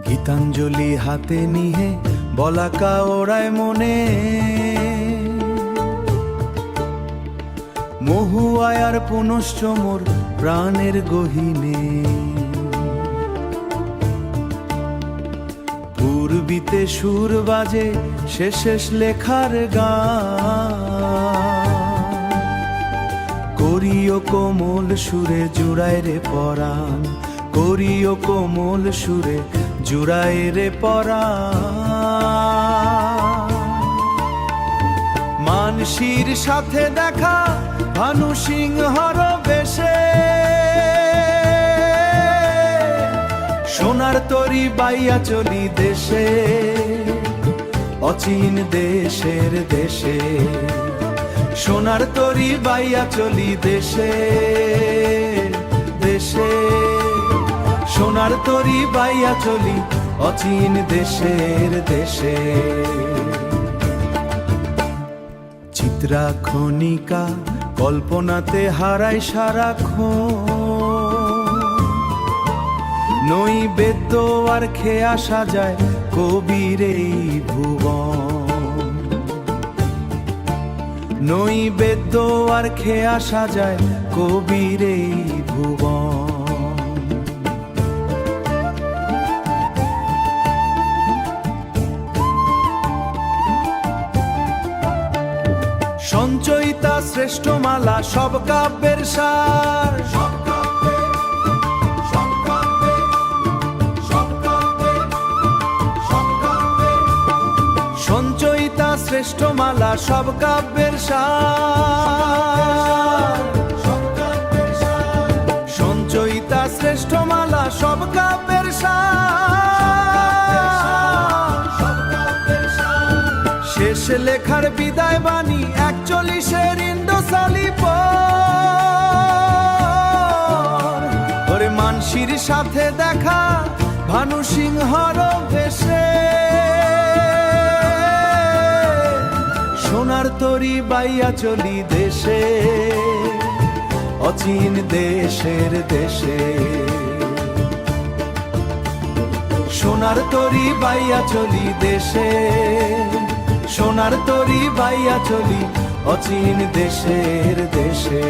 গীতাঞ্জলি হাতে নিয়ে বলাকা ওড়ায় মনে, মহুয়ায়ার পুনশ্চ মোর প্রাণের গহীনে। পূর্বিতে সুর বাজে শেষ লেখার গান, করিও কোমল সুরে জুড়ায় রে পরাণ, করিও কোমল সুরে জুড়ায় রে পরাণ। মানসীর সাথে দেখা ভানু সিংহর বেশে, সোনার তরি বাইয়া চলি দেশে, অচিন দেশের দেশে। সোনার তরি বাইয়া চলি দেশে দেশে, সোনার তরি বাইয়া চলি অচিন দেশের দেশে। চিত্রা খনিকা কল্পনাতে হারাই সারাক্ষণ, নৈবেদ্য আর খেয়া সাজায় কবির এই ভুবন, নৈবেদ্য আর খেয়া সাজায় কবির এই ভুবন। সঞ্চয়িতা শ্রেষ্ঠ মালা সব কাব্যের সার, সঞ্চয়িতা শ্রেষ্ঠ মালা সব কাব্যের সার, সঞ্চয়িতা শ্রেষ্ঠ মালা সব কাব্যের সার। শেষ লেখার বিদায় বাণী 41 ইন্দ্রসালি পর, ওরে মানসীর সাথে দেখা ভানু সিংহর বেশে, সোনার তরি বাইয়া চলি দেশে, অচিন দেশের দেশে। সোনার তরি বাইয়া চলি দেশে, সোনার তরি বাইয়া চলি অচিন দেশের দেশে।